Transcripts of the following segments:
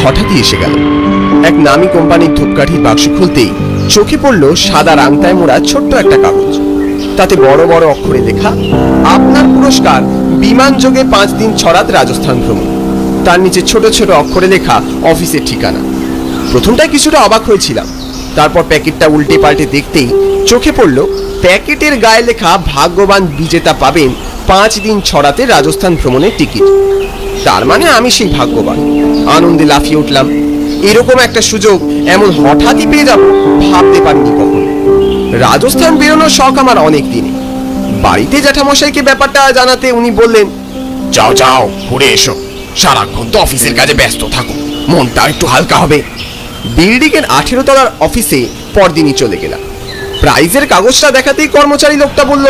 হঠাৎই এসে গেল। এক নামী কোম্পানির ধূপকাঠির বাক্স খুলতেই চোখে পড়ল সাদা রাংতায় মোড়া ছোট্ট একটা কাগজ। তাতে বড় বড় অক্ষরে লেখা, আপনার পুরস্কার বিমান যোগে 5 দিন ছড়াত রাজস্থান ভ্রমণ। তার নিচে ছোট ছোট অক্ষরে লেখা অফিসের ঠিকানা। প্রথমটায় কিছুটা অবাক হয়েছিলাম, তারপর প্যাকেটটা উল্টে পাল্টে দেখতেই চোখে পড়ল প্যাকেটের গায়ে লেখা ভাগ্যবান বিজেতা পাবেন 5 দিন ছড়াতে রাজস্থান ভ্রমণের টিকিট। তার মানে আমি সেই ভাগ্যবান। আনন্দে লাফিয়ে উঠলাম। এরকম একটা সুযোগ এমন হঠাৎই পেয়ে যাব ভাবতে পারিনি কখনো। রাজস্থান বেরোনোর শখ আমার অনেক দিনে। বাড়িতে জ্যাঠামশাইকে ব্যাপারটা জানাতে উনি বললেন, যাও যাও ঘুরে এসো, সারাক্ষণ তো অফিসের কাজে ব্যস্ত থাকো, মনটা একটু হালকা হবে। বিল্ডিং এর 18 তলার অফিসে পরদিনই চলে গেলাম। প্রাইজের কাগজটা দেখাতেই কর্মচারী লোকটা বলল,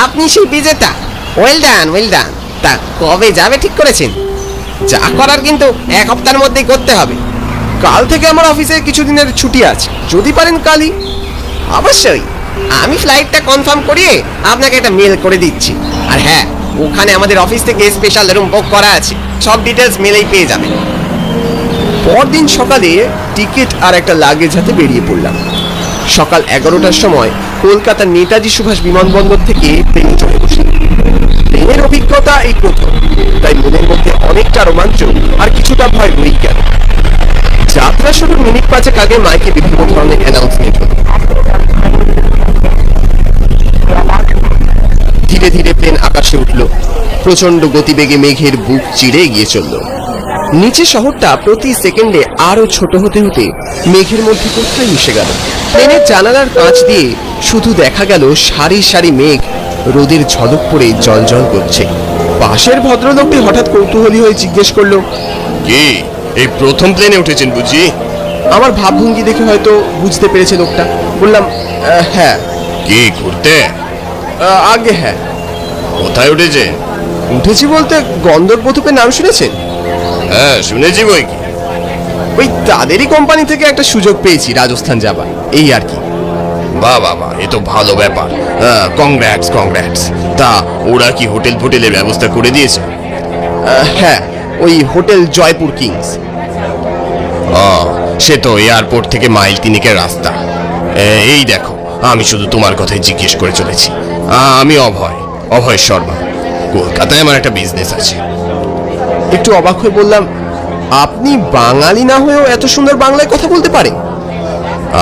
আপনি সেই বিজেতা, ওয়েল ডান ওয়েল ডান। তা কবে যাবে ঠিক করেছেন? যা করার কিন্তু 1 সপ্তাহের মধ্যেই করতে হবে। কাল থেকে আমার অফিসে কিছুদিনের ছুটি আছে, যদি পারেন কালই। অবশ্যই, আমি ফ্লাইটটা কনফার্ম করিয়ে আপনাকে একটা মেল করে দিচ্ছি। আর হ্যাঁ, ওখানে আমাদের অফিস থেকে স্পেশাল রুম বুক করা আছে, সব ডিটেলস মেলেই পেয়ে যাবেন। পরদিন সকালে টিকিট আর একটা লাগেজ হাতে বেরিয়ে পড়লাম। সকাল 11টার সময় কলকাতার নেতাজি সুভাষ বিমানবন্দর থেকে প্লেনে চলে বসি। প্লেনের অভিজ্ঞতা এই প্রথম, তাই মনের মধ্যে অনেকটা রোমাঞ্চ আর কিছুটা ভয় রয়েই গেল। যাত্রা শুরুর মিনিট 5 আগে মাইকে বিভিন্ন ধরনের অ্যানাউন্সমেন্ট হলো। ধীরে ধীরে প্লেন আকাশে উঠল। প্রচন্ড গতিবেগে মেঘের বুক চিড়ে এগিয়ে চলল। নিচে শহরটা প্রতি সেকেন্ডে আরো ছোট হতে হতে মেঘের মধ্যে কোথায় মিশে গেল। প্লেনের জানালার কাঁচ দিয়ে শুধু দেখা গেল সারি সারি মেঘ রোদের ঝলক পড়ে জলজল করছে। পাশের ভদ্রলোকটি হঠাৎ কৌতূহলী হয়ে জিজ্ঞেস করলো, কি এই প্রথম প্লেনে উঠেছেন বুঝি? আমার ভাবভঙ্গি দেখে হয়তো বুঝতে পেরেছে লোকটা। বললাম, হ্যাঁ। কি ঘুরতে? আগে হ্যাঁ। কোথায় উঠেছেন? উঠেছি বলতে গন্ধর্বধূপের নাম শুনেছেন? হ্যাঁ শুনেছি বই কি। ওই তাদেরই কোম্পানি থেকে একটা সুযোগ পেয়েছি রাজস্থান যাবার, এই আর কি। বাহ বাহ বাহ, এ তো ভালো ব্যাপার। Congrats congrats. তা ওরা কি হোটেল ফোটেলের ব্যবস্থা করে দিয়েছে? হ্যাঁ, ওই হোটেল জয়পুর কিংস। সে তো এয়ারপোর্ট থেকে মাইল 3 রাস্তা। এই দেখো, আমি শুধু তোমার কথাই জিজ্ঞেস করে চলেছি। আমি অভয় শর্মা। কলকাতায় আমার একটা বিজনেস আছে। একটু অবাক হয়ে বললাম, আপনি বাঙালি না হয়েও এত সুন্দর বাংলায় কথা বলতে পারে?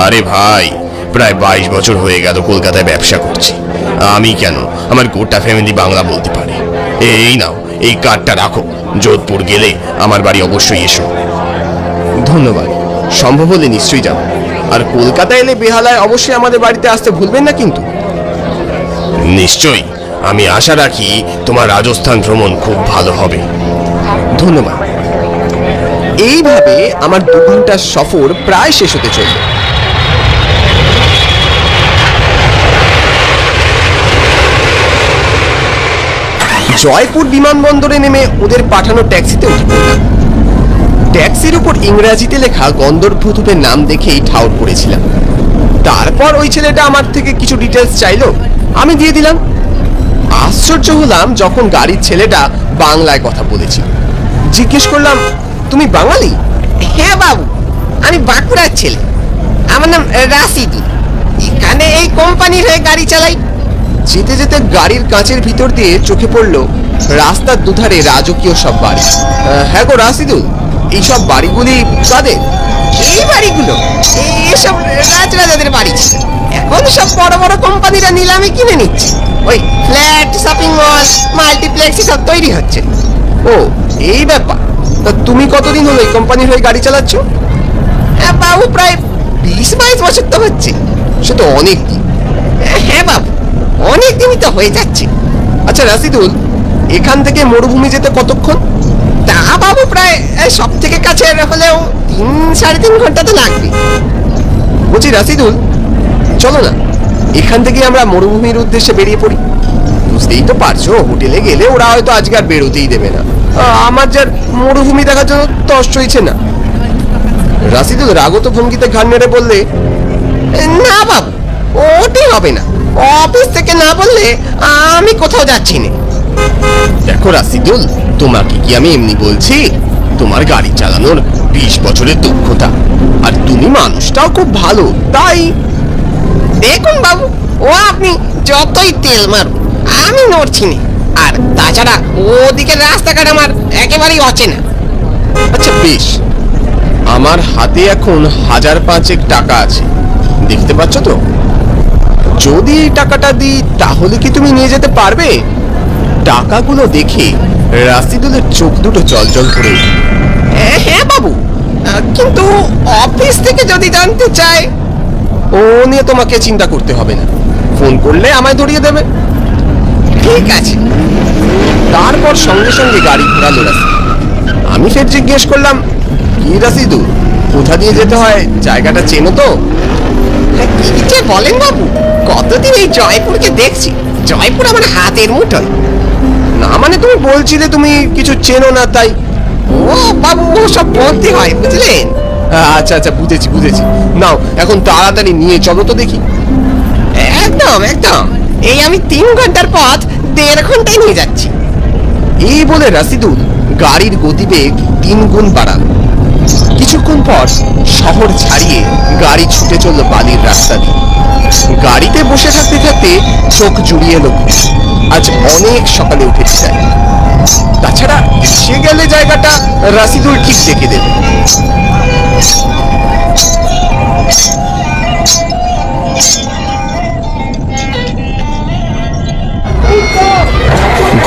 আরে ভাই, প্রায় 22 বছর হয়ে গেল কলকাতায় ব্যবসা করছি। আমি কেন, আমার গোটা ফ্যামিলি বাংলা বলতে পারে। এই নাও, এই কার্ডটা রাখো, যোধপুর গেলে আমার বাড়ি অবশ্যই এসো। ধন্যবাদ, সম্ভব হলে নিশ্চয়ই যাব। আর কলকাতা এলে বেহালায় অবশ্যই আমাদের বাড়িতে আসতে ভুলবেন না কিন্তু। নিশ্চয়ই, আমি আশা রাখি তোমার রাজস্থান ভ্রমণ খুব ভালো হবে। ধন্যবাদ। এইভাবে আমার 2 ঘন্টার সফর প্রায় শেষ হতে চলল। জয়পুর বিমানবন্দরে নেমে ওদের পাঠানো ট্যাক্সিতে উঠে পড়লাম। ট্যাক্সির উপর ইংরেজিতে লেখা গন্ধর্বধূপের নাম দেখেই ঠাউর করেছিলাম। তারপর ওই ছেলেটা আমার থেকে কিছু ডিটেলস চাইলো, আমি দিয়ে দিলাম। আশ্চর্য হলাম যখন গাড়ির ছেলেটা বাংলায় কথা বলেছিল। জিজ্ঞেস করলাম, তুমি বাঙালি? হ্যাঁ বাবু, আমি বাঁকুড়ার ছেলে। আমার নাম রাশিদুল, এখানে এই কোম্পানির হয়ে গাড়ি চালাই। যেতে যেতে গাড়ির কাঁচের ভিতর দিয়ে চোখে পড়লো রাস্তার দুধারে রাজকীয় সব বাড়ি। হ্যাঁ গো রাশিদুল, এইসব বাড়িগুলি কাদের? এই বাড়িগুলো এসব রাজরাজাদের বাড়ি ছিল, এখন সব বড় বড় কোম্পানিরা নিলামে কিনে নিচ্ছে। ওই ফ্ল্যাট, শপিং মল, মাল্টিপ্লেক্স সব তৈরি হচ্ছে। ও এই ব্যাপার। তা তুমি কতদিন হলো এই কোম্পানির হয়ে গাড়ি চালাচ্ছ? বাবু প্রায় 20-22 বছর তো হচ্ছে। সে তো অনেক দিন। হ্যাঁ বাবু, অনেক দিনই তো হয়ে যাচ্ছে। আচ্ছা রাশিদুল, এখান থেকে মরুভূমি যেতে কতক্ষণ? তা বাবু প্রায় সব থেকে কাছে হলেও 3-3.5 ঘন্টা তো লাগবে। বলছি রাশিদুল, চলো না এখান থেকে আমরা মরুভূমির উদ্দেশ্যে বেরিয়ে পড়ি। বুঝতেই তো পারছো, হোটেলে গেলে ওরা হয়তো আজকে আর বেরোতেই দেবে না। আমার যার মরুভূমি দেখার জন্য তষ্ট হয়েছে না। রাশিদুল রাগত ভঙ্গিতে ঘাড় নেড়ে বললে, না বাবু, ওটাই হবে না। অফিস থেকে না বললে আমি কোথাও যাচ্ছি না। দেখো রাশিদুল, তোমাকে কি আমি এমনি বলছি? তোমার গাড়ি চালানোর 20 বছরের দক্ষতা, আর তুমি মানুষটাও খুব ভালো, তাই। দেখুন বাবু, ও আপনি যতই তেল মারুন আমি নড়ছি না। আর তাছাড়া ওদিকে রাস্তাঘাট আমার একেবারেই অচেনা। আচ্ছা বেশ, আমার হাতে এখন 1005 টাকা আছে, দেখতে পাচ্ছ তো? যদি এই টাকাটা দিই তাহলে কি তুমি নিয়ে যেতে পারবে? টাকাগুলো দেখে রাশিদুলের চোখ দুটো জলজল করে উঠল। হ্যাঁ বাবু, কিন্তু অফিস থেকে যদি জানতে চায়? ও নিয়ে তোমাকে চিন্তা করতে হবে না, ফোন করলে আমায় ধরিয়ে দেবে। ঠিক আছে। তারপর সঙ্গে সঙ্গে গাড়ি ঘোরালো রাশিদ। আমি ফের জিজ্ঞেস করলাম, কি রাশিদুল, কোথা দিয়ে যেতে হয়, জায়গাটা চেনো তো? কি যে বলেন বাবু, কতদিন এই জয়পুরকে দেখছি। জয়পুর আমার হাতের মুঠোয়। না মানে তুমি বলছিলে তুমি কিছু চেনো না, তাই। ও বাবু, ও সব বলতে হয় বুঝলেন। আচ্ছা আচ্ছা, বুঝেছি বুঝেছি। নাও এখন তাড়াতাড়ি নিয়ে চলো তো দেখি। একদম একদম, এই আমি 3 ঘন্টার পথ 1.5 ঘন্টায় নিয়ে যাচ্ছি। এই বলে রাশিদুল গাড়ির গতিবেগ 3 গুণ বাড়াল। কিছুক্ষণ পর শহর ছাড়িয়ে গাড়ি ছুটে চলল বালির রাস্তা দিয়ে। গাড়িতে বসে থাকতে থাকতে চোখ জুড়িয়ে এলো ঘুম। আজ অনেক সকালে উঠেছি তাই। তাছাড়া এসে গেলে জায়গাটা রাশিদুল ঠিক দেখে দেবে।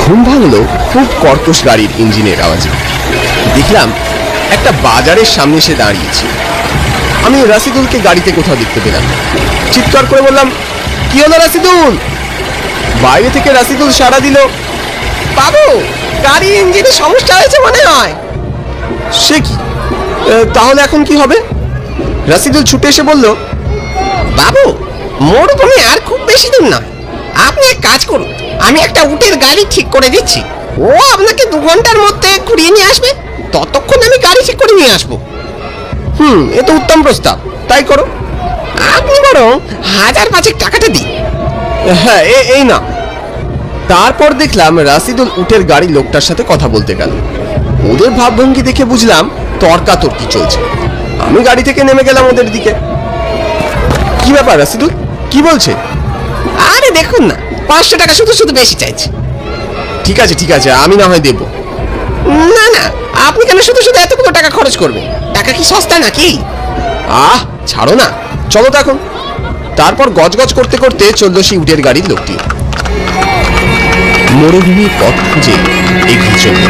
ঘুম ভাঙলো খুব কর্কশ গাড়ির ইঞ্জিনের আওয়াজে। দেখলাম একটা বাজারের সামনে এসে দাঁড়িয়েছি। আমি রাশিদুলকে গাড়িতে কোথাও দেখতে পেলাম। চিৎকার করে বললাম, কি হলো রাশিদুল? বাইরে থেকে রাশিদুল সাড়া দিল, বাবু, গাড়ির ইঞ্জিনে সমস্যা হয়েছে মনে হয়। সে কি? তাহলে এখন কি হবে? রাশিদুল ছুটে এসে বলল, বাবু, মরুভূমি আর খুব বেশি দূর না। আপনি এক কাজ করুন, আমি একটা উটের গাড়ি ঠিক করে দিচ্ছি। ও আপনাকে 2 ঘন্টার মধ্যে ঘুরিয়ে নিয়ে আসবে। ততক্ষণ আমি গাড়ি ঠিক করে নিয়ে আসবো। এ তো উত্তম প্রস্তাব, তাই করো। আপনি বরং 1005 টাকাটা দিন। হ্যাঁ, এই না। তারপর দেখলাম রাশিদুল উটের গাড়ি লোকটার সাথে কথা বলতে গেল। ওদের ভাবভঙ্গি দেখে বুঝলাম তর্কাতর্কি চলছে। আমি গাড়ি থেকে নেমে গেলাম ওদের দিকে। কি ব্যাপার রাশিদুল, কি বলছে? আরে দেখুন না, 500 টাকা শুধু শুধু বেশি চাইছে। ঠিক আছে ঠিক আছে, আমি না হয় দেবো। না না, আপনি কেন শুধু শুধু এতগুলো টাকা খরচ করবেন? টাকা কি সস্তা নাকি? ছাড়ো না, চলো তো এখন। তারপর গজগজ করতে করতে চলল সেই উটের গাড়ির লোকটি। মরুভূমির পথ খুঁজে এগিয়ে চলল।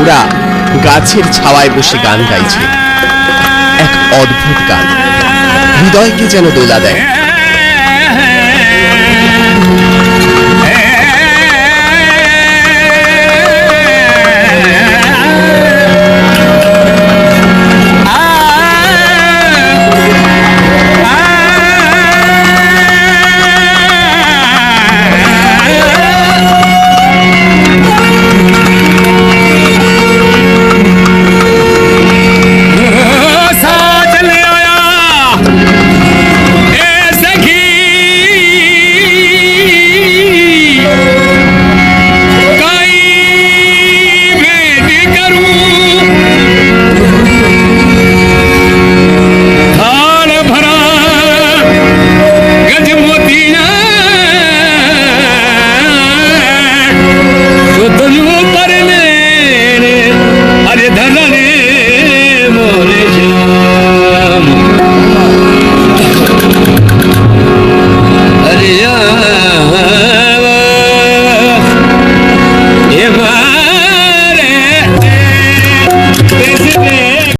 ওরা গাছের ছাওয়ায় বসে গান গাইছে, এক অদ্ভুত গান, হৃদয়কে যেন দোলা দেয়।